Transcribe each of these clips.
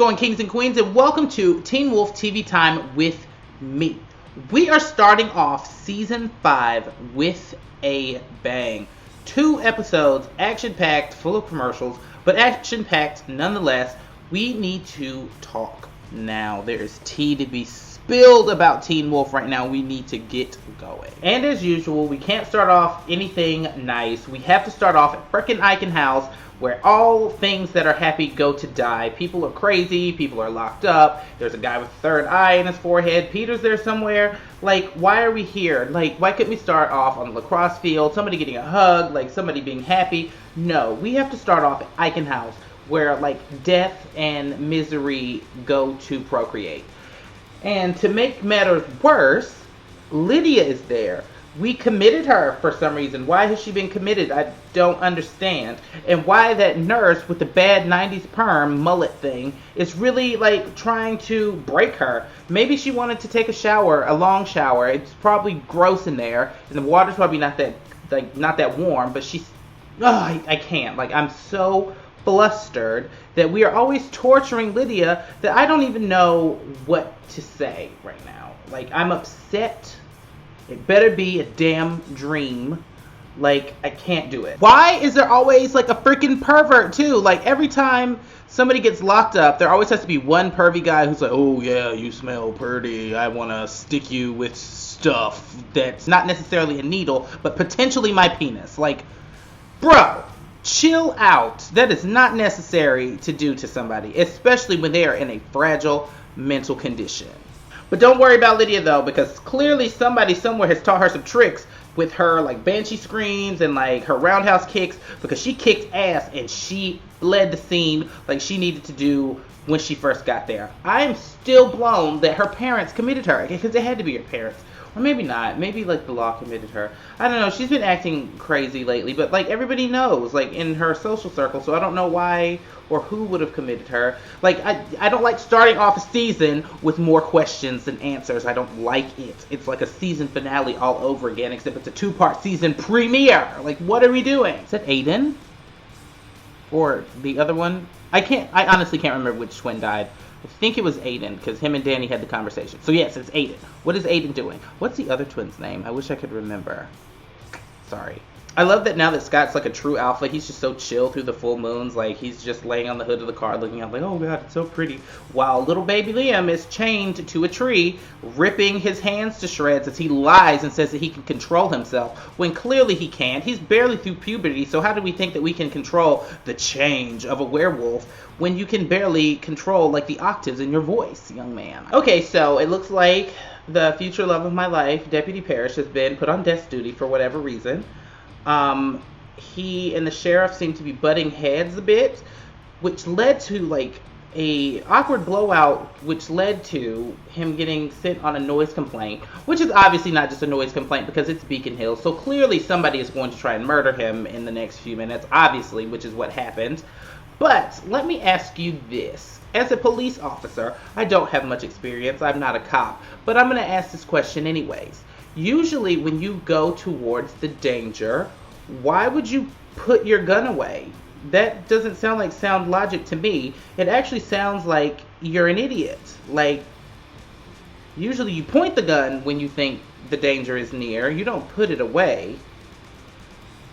going, kings and queens, and welcome to Teen Wolf TV Time with me. We are starting off season 5 with a bang. 2 episodes, action-packed, full of commercials, but action-packed nonetheless. We need to talk now. There is tea to be spilled about Teen Wolf right now. We need to get going. And as usual, we can't start off anything nice. We have to start off at frickin' Icon House, where all things that are happy go to die. People are crazy, people are locked up, there's a guy with a third eye in his forehead, Peter's there somewhere. Like, why are we here? Like, why couldn't we start off on the lacrosse field, somebody getting a hug, like somebody being happy? No, we have to start off at Icon House, where like death and misery go to procreate. And to make matters worse, Lydia is there. We committed her for some reason. Why has she been committed? I don't understand. And why that nurse with the bad 90s perm mullet thing is really like trying to break her. Maybe she wanted to take a shower, a long shower. It's probably gross in there, and the water's probably not that warm. But she's, I can't. Like, I'm so flustered that we are always torturing Lydia that I don't even know what to say right now. Like, I'm upset. It better be a damn dream. Like, I can't do it. Why is there always like a freaking pervert too? Like, every time somebody gets locked up, there always has to be one pervy guy who's like, oh yeah, you smell pretty. I want to stick you with stuff that's not necessarily a needle, but potentially my penis. Like, bro, chill out. That is not necessary to do to somebody, especially when they are in a fragile mental condition. But don't worry about Lydia though, because clearly somebody somewhere has taught her some tricks with her like banshee screams and like her roundhouse kicks, because she kicked ass and she fled the scene like she needed to do when she first got there. I am still blown that her parents committed her, because it had to be her parents. Or maybe not. Maybe like the law committed her. I don't know. She's been acting crazy lately, but like everybody knows, like in her social circle, so I don't know why or who would have committed her. Like, I don't like starting off a season with more questions than answers. I don't like it. It's like a season finale all over again, except it's a 2-part season premiere. Like, what are we doing? Is that Aiden? Or the other one? I honestly can't remember which twin died. I think it was Aiden, because him and Danny had the conversation. So yes, it's Aiden. What is Aiden doing? What's the other twin's name? I wish I could remember. Sorry. I love that now that Scott's like a true alpha, he's just so chill through the full moons. Like, he's just laying on the hood of the car looking out like, oh god, it's so pretty. While little baby Liam is chained to a tree, ripping his hands to shreds as he lies and says that he can control himself, when clearly he can't. He's barely through puberty, so how do we think that we can control the change of a werewolf when you can barely control like the octaves in your voice, young man? Okay, so it looks like the future love of my life, Deputy Parrish, has been put on desk duty for whatever reason. He and the sheriff seem to be butting heads a bit, which led to like a awkward blowout, which led to him getting sent on a noise complaint, which is obviously not just a noise complaint because it's Beacon Hill, so clearly somebody is going to try and murder him in the next few minutes, obviously, which is what happened. But let me ask you this. As a police officer, I don't have much experience, I'm not a cop, but I'm going to ask this question anyways. Usually when you go towards the danger, why would you put your gun away? That doesn't sound like sound logic to me. It actually sounds like you're an idiot. Like, usually you point the gun when you think the danger is near. You don't put it away.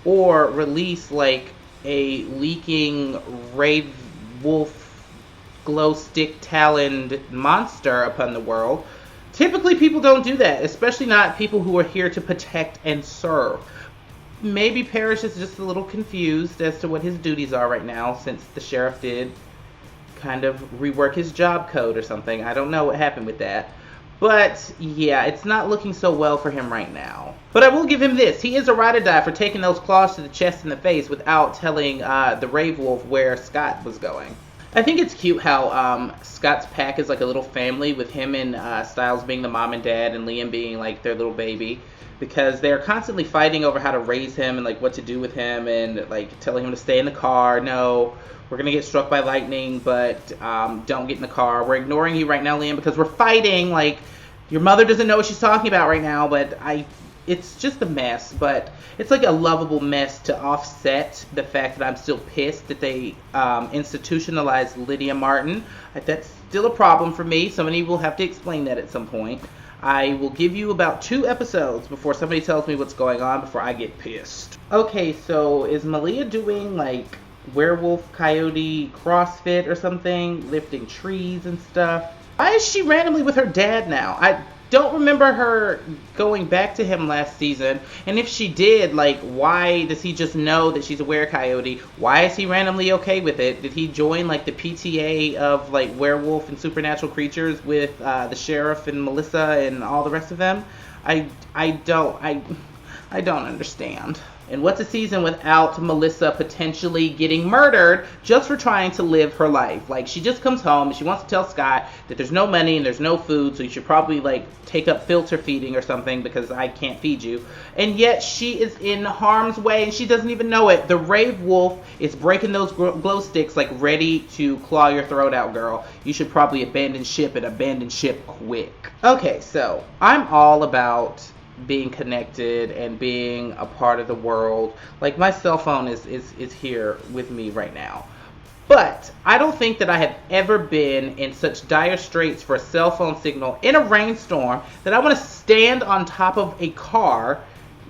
Or release like a leaking rave wolf glow stick taloned monster upon the world. Typically, people don't do that, especially not people who are here to protect and serve. Maybe Parrish is just a little confused as to what his duties are right now, since the sheriff did kind of rework his job code or something. I don't know what happened with that. But, yeah, it's not looking so well for him right now. But I will give him this. He is a ride or die for taking those claws to the chest and the face without telling the Rave Wolf where Scott was going. I think it's cute how Scott's pack is like a little family, with him and Styles being the mom and dad and Liam being like their little baby, because they're constantly fighting over how to raise him and like what to do with him, and like telling him to stay in the car. No, we're gonna get struck by lightning, but don't get in the car. We're ignoring you right now, Liam, because we're fighting. Like, your mother doesn't know what she's talking about right now, but I it's just a mess, but it's like a lovable mess to offset the fact that I'm still pissed that they institutionalized Lydia Martin. That's still a problem for me. Somebody will have to explain that at some point. I will give you about 2 episodes before somebody tells me what's going on before I get pissed. Okay, so is Malia doing like werewolf coyote CrossFit or something, lifting trees and stuff? Why is she randomly with her dad now? I don't remember her going back to him last season, and if she did, like, why does he just know that she's a were-coyote? Why is he randomly okay with it? Did he join like the PTA of like werewolf and supernatural creatures with the sheriff and Melissa and all the rest of them? I don't understand. And what's a season without Melissa potentially getting murdered just for trying to live her life? Like, she just comes home and she wants to tell Scott that there's no money and there's no food, so you should probably like take up filter feeding or something because I can't feed you. And yet she is in harm's way and she doesn't even know it. The Rave Wolf is breaking those glow sticks like ready to claw your throat out, girl. You should probably abandon ship and abandon ship quick. Okay, so I'm all about being connected and being a part of the world. Like, my cell phone is here with me right now. But I don't think that I have ever been in such dire straits for a cell phone signal in a rainstorm that I want to stand on top of a car,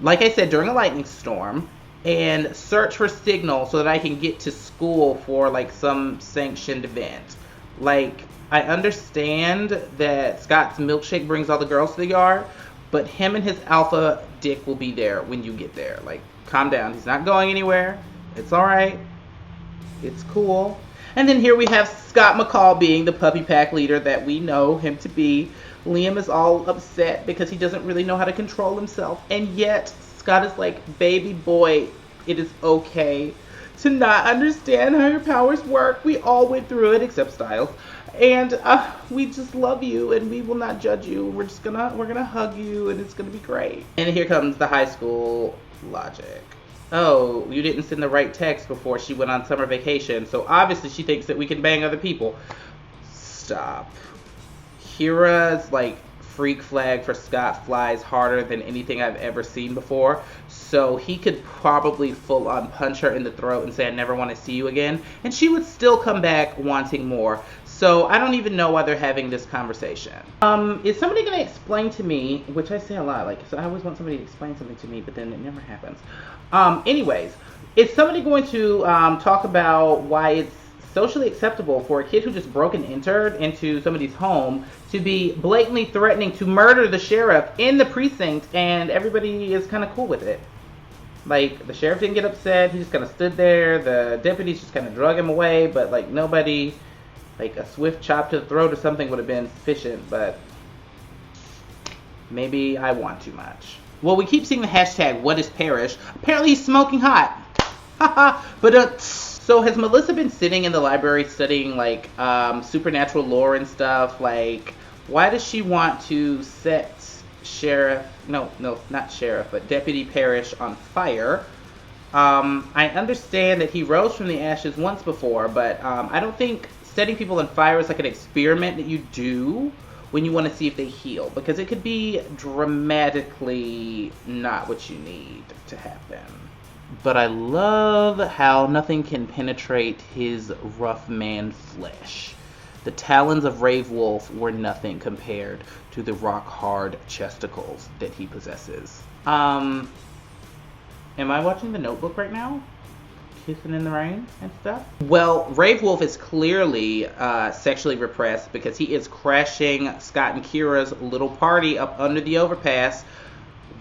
like I said, during a lightning storm, and search for signal so that I can get to school for like some sanctioned event. Like, I understand that Scott's milkshake brings all the girls to the yard, but him and his alpha dick will be there when you get there. Like, calm down. He's not going anywhere. It's all right. It's cool. And then here we have Scott McCall being the puppy pack leader that we know him to be. Liam is all upset because he doesn't really know how to control himself. And yet, Scott is like, baby boy, it is okay to not understand how your powers work. We all went through it, except Styles. And we just love you and we will not judge you. We're gonna hug you and it's gonna be great. And here comes the high school logic. Oh, you didn't send the right text before she went on summer vacation, so obviously she thinks that we can bang other people. Stop. Kira's like freak flag for Scott flies harder than anything I've ever seen before. So he could probably full on punch her in the throat and say, I never want to see you again. And she would still come back wanting more. So I don't even know why they're having this conversation. Is somebody going to explain to me, which I say a lot, like, so I always want somebody to explain something to me, but then it never happens. Anyways, is somebody going to talk about why it's socially acceptable for a kid who just broke and entered into somebody's home to be blatantly threatening to murder the sheriff in the precinct, and everybody is kind of cool with it? Like, the sheriff didn't get upset. He just kind of stood there. The deputies just kind of drug him away, but like nobody... Like, a swift chop to the throat or something would have been sufficient, but maybe I want too much. Well, we keep seeing the hashtag, what is Parrish? Apparently he's smoking hot. Haha. But, so has Melissa been sitting in the library studying, like, supernatural lore and stuff? Like, why does she want to set Deputy Parrish on fire? I understand that he rose from the ashes once before, but I don't think setting people on fire is like an experiment that you do when you want to see if they heal, because it could be dramatically not what you need to happen. But I love how nothing can penetrate his rough man flesh. The talons of Rave Wolf were nothing compared to the rock-hard chesticles that he possesses. Am I watching The Notebook right now? Kissing in the rain and stuff? Well, Rave Wolf is clearly sexually repressed because he is crashing Scott and Kira's little party up under the overpass.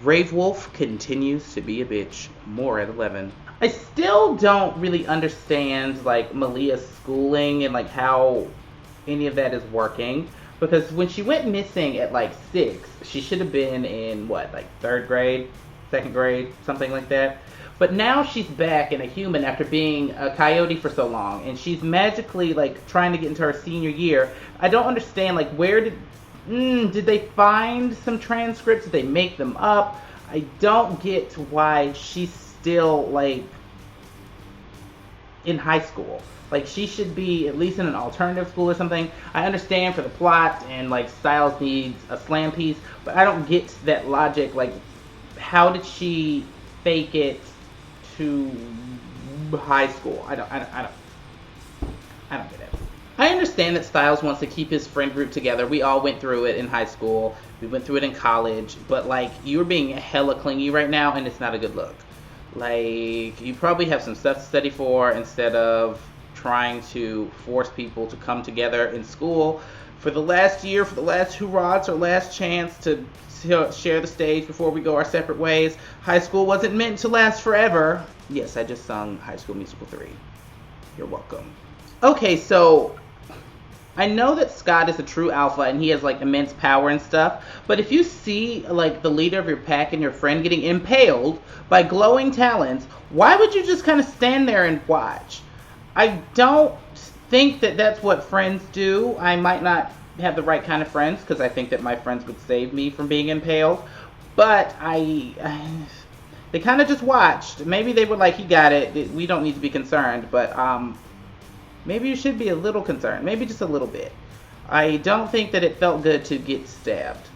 Rave Wolf continues to be a bitch. More at 11. I still don't really understand, like, Malia's schooling and, like, how any of that is working. Because when she went missing at, like, 6, she should have been in, what, like, 3rd grade? 2nd grade? Something like that. But now she's back in a human after being a coyote for so long. And she's magically, like, trying to get into her senior year. I don't understand, like, where did they find some transcripts? Did they make them up? I don't get why she's still, like, in high school. Like, she should be at least in an alternative school or something. I understand for the plot and, like, Styles needs a slam piece. But I don't get that logic, like, how did she fake it to high school? I don't get it. I understand that Styles wants to keep his friend group together. We all went through it in high school. We went through it in college. But, like, you're being hella clingy right now, and it's not a good look. Like, you probably have some stuff to study for instead of trying to force people to come together in school for the last year, for the last hurrah, it's our last chance to share the stage before we go our separate ways. High school wasn't meant to last forever. Yes, I just sung High School Musical 3. You're welcome. Okay, so I know that Scott is a true alpha and he has like immense power and stuff, but if you see like the leader of your pack and your friend getting impaled by glowing talons, why would you just kind of stand there and watch? I don't think that that's what friends do. I might not have the right kind of friends because I think that my friends would save me from being impaled, but they kind of just watched. Maybe they were like, he got it, we don't need to be concerned, but maybe you should be a little concerned. Maybe just a little bit. I don't think that it felt good to get stabbed.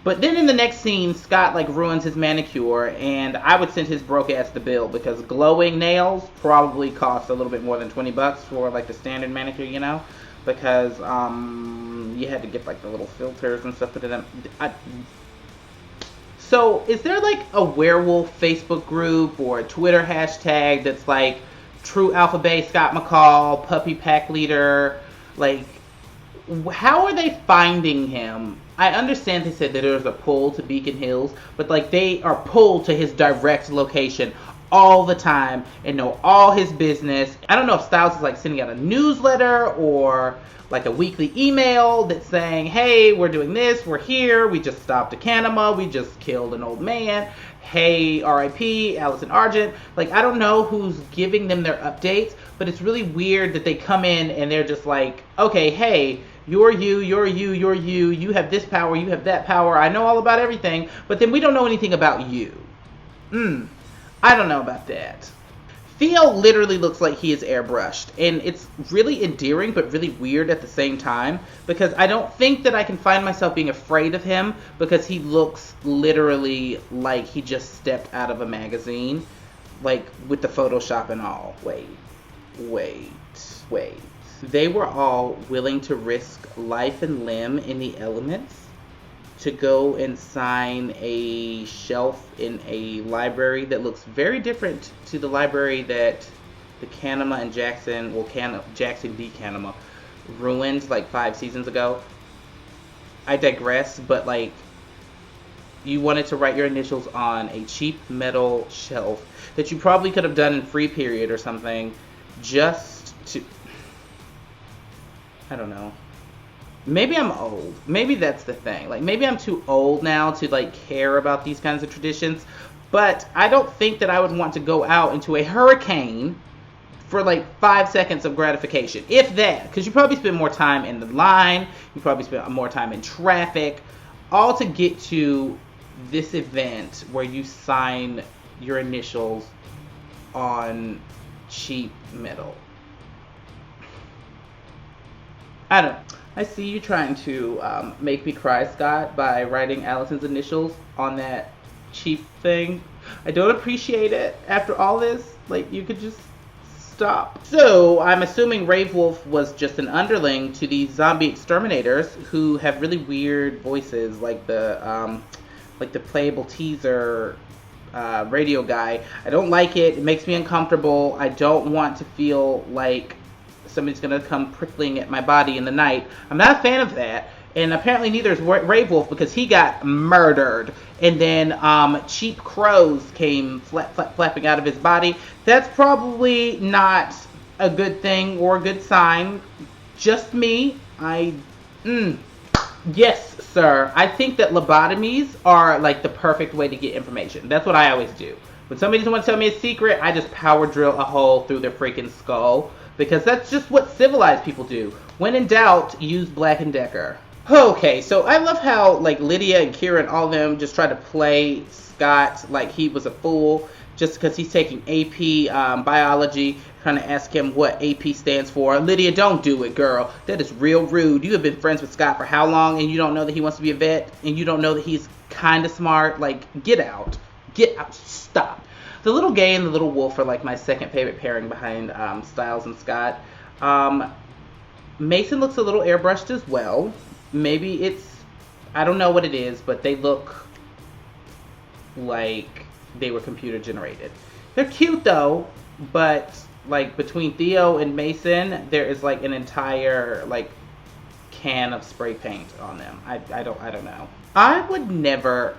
But then in the next scene, Scott like ruins his manicure, and I would send his broke ass the bill because glowing nails probably cost a little bit more than $20 for like the standard manicure, you know, because you had to get like the little filters and stuff put in them. So is there like a werewolf Facebook group or a Twitter hashtag that's like True Alpha Bay Scott McCall, Puppy Pack Leader? Like, how are they finding him? I understand they said that there's a pull to Beacon Hills, but like they are pulled to his direct location all the time and know all his business. I don't know if Styles is like sending out a newsletter or like a weekly email that's saying, hey, we're doing this, we're here, we just stopped a Canema, we just killed an old man, hey, R.I.P. Allison Argent. Like, I don't know who's giving them their updates, but it's really weird that they come in and they're just like, okay, hey, you're you, you have this power, you have that power, I know all about everything, but then we don't know anything about you. I don't know about that. Theo literally looks like he is airbrushed, and it's really endearing but really weird at the same time, because I don't think that I can find myself being afraid of him because he looks literally like he just stepped out of a magazine, like with the Photoshop and all. Wait. They were all willing to risk life and limb in the elements to go and sign a shelf in a library that looks very different to the library that the Canema and Jackson D. Canema ruined like 5 seasons ago. I digress, but like, you wanted to write your initials on a cheap metal shelf that you probably could have done in Free Period or something just to, I don't know. Maybe I'm old. Maybe that's the thing. Like, maybe I'm too old now to, like, care about these kinds of traditions. But I don't think that I would want to go out into a hurricane for, like, 5 seconds of gratification. If that. Because you probably spend more time in the line. You probably spend more time in traffic. All to get to this event where you sign your initials on cheap metal. I don't know. I see you trying to make me cry, Scott, by writing Allison's initials on that cheap thing. I don't appreciate it. After all this, like, you could just stop. So, I'm assuming Rave Wolf was just an underling to these zombie exterminators who have really weird voices, like the playable teaser radio guy. I don't like it. It makes me uncomfortable. I don't want to feel like somebody's gonna come prickling at my body in the night. I'm not a fan of that, and apparently neither is Rave Wolf because he got murdered, and then cheap crows came flapping out of his body. That's probably not a good thing or a good sign. Just me. Yes, sir. I think that lobotomies are like the perfect way to get information. That's what I always do. When somebody doesn't want to tell me a secret, I just power drill a hole through their freaking skull. Because that's just what civilized people do. When in doubt, use Black & Decker. Okay, so I love how like Lydia and Kira and all of them just try to play Scott like he was a fool just because he's taking AP biology, trying to ask him what AP stands for. Lydia, don't do it, girl. That is real rude. You have been friends with Scott for how long and you don't know that he wants to be a vet and you don't know that he's kind of smart? Like, get out. Get out. Stop. The little gay and the little wolf are like my second favorite pairing behind Styles and Scott. Mason looks a little airbrushed as well. Maybe it's, I don't know what it is, but they look like they were computer generated. They're cute though, but like between Theo and Mason, there is like an entire like can of spray paint on them. I don't know. I would never,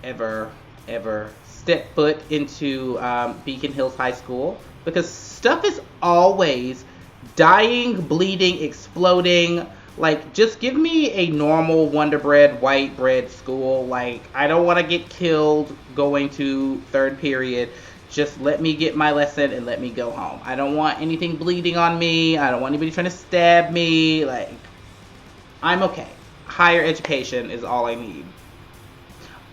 ever step foot into Beacon Hills High School because stuff is always dying, bleeding, exploding. Like, just give me a normal Wonder Bread, white bread school. Like, I don't want to get killed going to third period. Just let me get my lesson and let me go home. I don't want anything bleeding on me. I don't want anybody trying to stab me. Like, I'm okay. Higher education is all I need.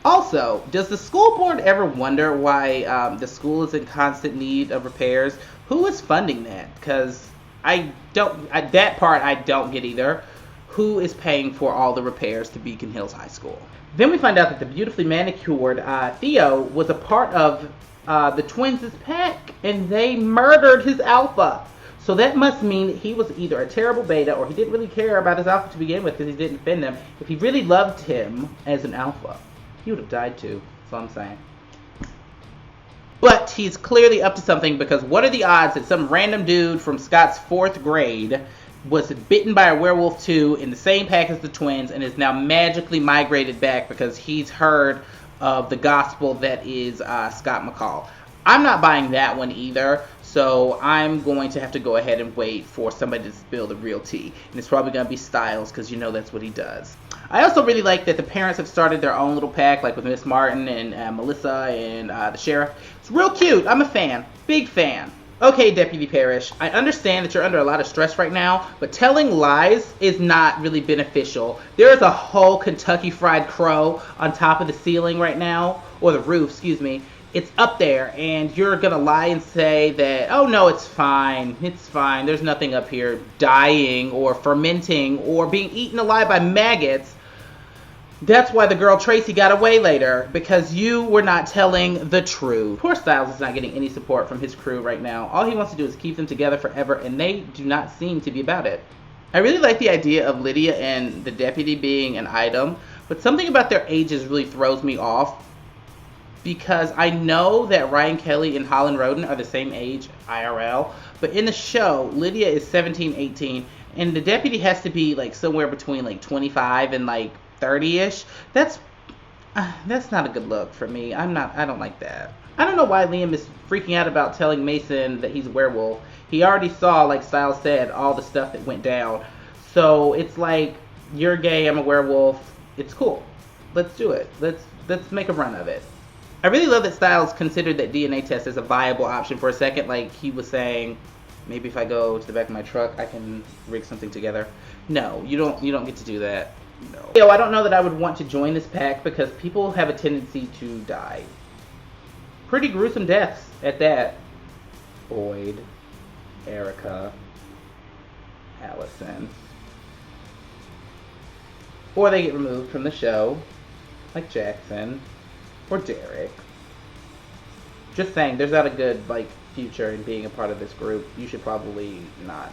Also, does the school board ever wonder why the school is in constant need of repairs? Who is funding that? Because that part I don't get either. Who is paying for all the repairs to Beacon Hills High School? Then we find out that the beautifully manicured Theo was a part of the twins' pack, and they murdered his alpha. So that must mean that he was either a terrible beta or he didn't really care about his alpha to begin with because he didn't defend them. If he really loved him as an alpha, he would have died too. That's all I'm saying. But he's clearly up to something because what are the odds that some random dude from Scott's 4th grade was bitten by a werewolf too in the same pack as the twins and is now magically migrated back because he's heard of the gospel that is Scott McCall. I'm not buying that one either, so I'm going to have to go ahead and wait for somebody to spill the real tea. And it's probably going to be Styles because you know that's what he does. I also really like that the parents have started their own little pack, like with Miss Martin and Melissa and the sheriff. It's real cute. I'm a fan. Big fan. Okay, Deputy Parrish, I understand that you're under a lot of stress right now, but telling lies is not really beneficial. There is a whole Kentucky Fried Crow on top of the ceiling right now, or the roof, excuse me. It's up there, and you're going to lie and say that, oh no, it's fine, there's nothing up here dying or fermenting or being eaten alive by maggots. That's why the girl Tracy got away later, because you were not telling the truth. Poor Styles is not getting any support from his crew right now. All he wants to do is keep them together forever, and they do not seem to be about it. I really like the idea of Lydia and the deputy being an item, but something about their ages really throws me off, because I know that Ryan Kelly and Holland Roden are the same age IRL, but in the show, Lydia is 17, 18, and the deputy has to be like somewhere between like 25 and like 30-ish. That's not a good look for me. I don't like that. I don't know why Liam is freaking out about telling Mason that he's a werewolf. He already saw, like Styles said, all the stuff that went down. So it's like, you're gay, I'm a werewolf. It's cool. Let's do it. Let's make a run of it. I really love that Styles considered that DNA test as a viable option for a second. Like he was saying, maybe if I go to the back of my truck, I can rig something together. No, you don't get to do that. No. Yo, I don't know that I would want to join this pack because people have a tendency to die. Pretty gruesome deaths at that. Boyd, Erica, Allison. Or they get removed from the show, like Jackson or Derek. Just saying, there's not a good future in being a part of this group. You should probably not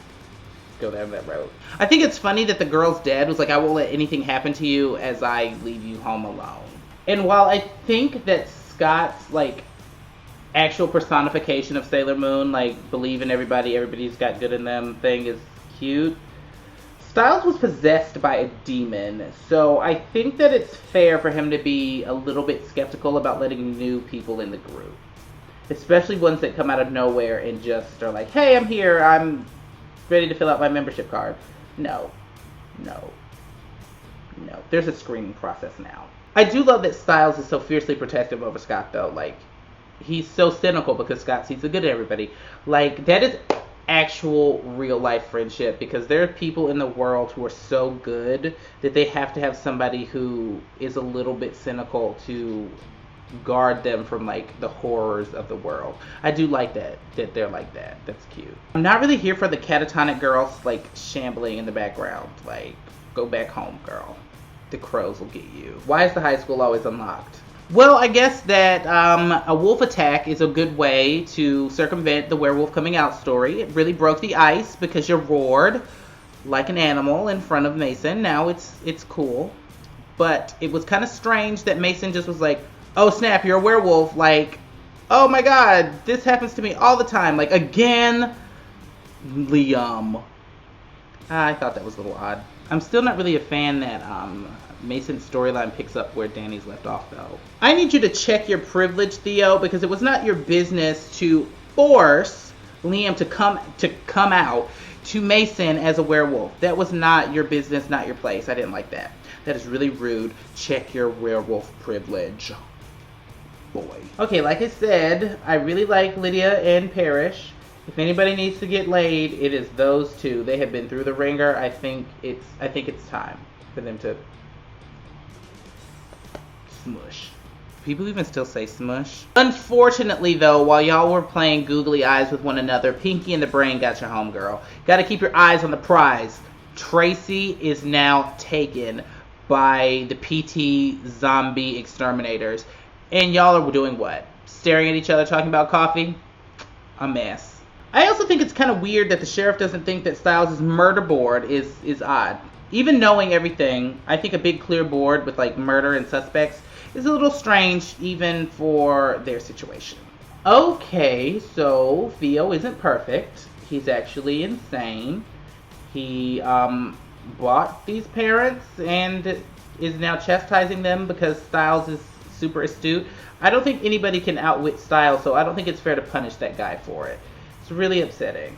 go down that road. I think it's funny that the girl's dad was like, I won't let anything happen to you as I leave you home alone. And while I think that Scott's actual personification of Sailor Moon, believe in everybody's got good in them thing is cute, Styles was possessed by a demon, so I think that it's fair for him to be a little bit skeptical about letting new people in the group. Especially ones that come out of nowhere and just are like, hey, I'm here, I'm ready to fill out my membership card. No. There's a screening process now. I do love that Styles is so fiercely protective over Scott, though. He's so cynical because Scott sees the good in everybody. That is actual real life friendship, because there are people in the world who are so good that they have to have somebody who is a little bit cynical to guard them from the horrors of the world. I do like that they're like that. That's cute. I'm not really here for the catatonic girls shambling in the background. Go back home, girl. The crows will get you. Why is the high school always unlocked? Well, I guess that a wolf attack is a good way to circumvent the werewolf coming out story. It really broke the ice because you roared like an animal in front of Mason. Now it's cool. But it was kind of strange that Mason just was like, oh snap, you're a werewolf. Like, oh my god, this happens to me all the time. Like, again, Liam. I thought that was a little odd. I'm still not really a fan that Mason's storyline picks up where Danny's left off, though. I need you to check your privilege, Theo, because it was not your business to force Liam to come out to Mason as a werewolf. That was not your business, not your place. I didn't like that. That is really rude. Check your werewolf privilege, boy. Okay, like I said, I really like Lydia and Parrish. If anybody needs to get laid, it is those two. They have been through the ringer. I think it's time for them to smush. People even still say smush. Unfortunately, though, while y'all were playing googly eyes with one another, Pinky and the Brain got your home, girl. Got to keep your eyes on the prize. Tracy is now taken by the PT zombie exterminators. And y'all are doing what? Staring at each other, talking about coffee? A mess. I also think it's kind of weird that the sheriff doesn't think that Stiles' murder board is odd. Even knowing everything, I think a big clear board with like murder and suspects is a little strange even for their situation. Okay, so Theo isn't perfect. He's actually insane. He bought these parents and is now chastising them because Stiles is super astute. I don't think anybody can outwit Stiles, so I don't think it's fair to punish that guy for it. It's really upsetting.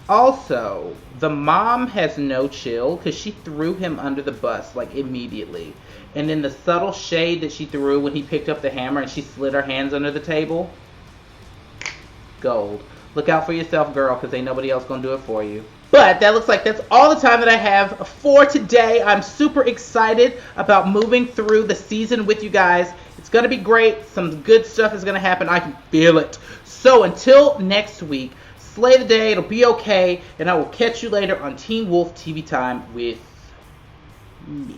Also, the mom has no chill because she threw him under the bus like immediately. And then the subtle shade that she threw when he picked up the hammer and she slid her hands under the table. Gold. Look out for yourself, girl, because ain't nobody else going to do it for you. But that looks like that's all the time that I have for today. I'm super excited about moving through the season with you guys. It's going to be great. Some good stuff is going to happen. I can feel it. So until next week, slay the day. It'll be okay. And I will catch you later on Teen Wolf TV Time with me.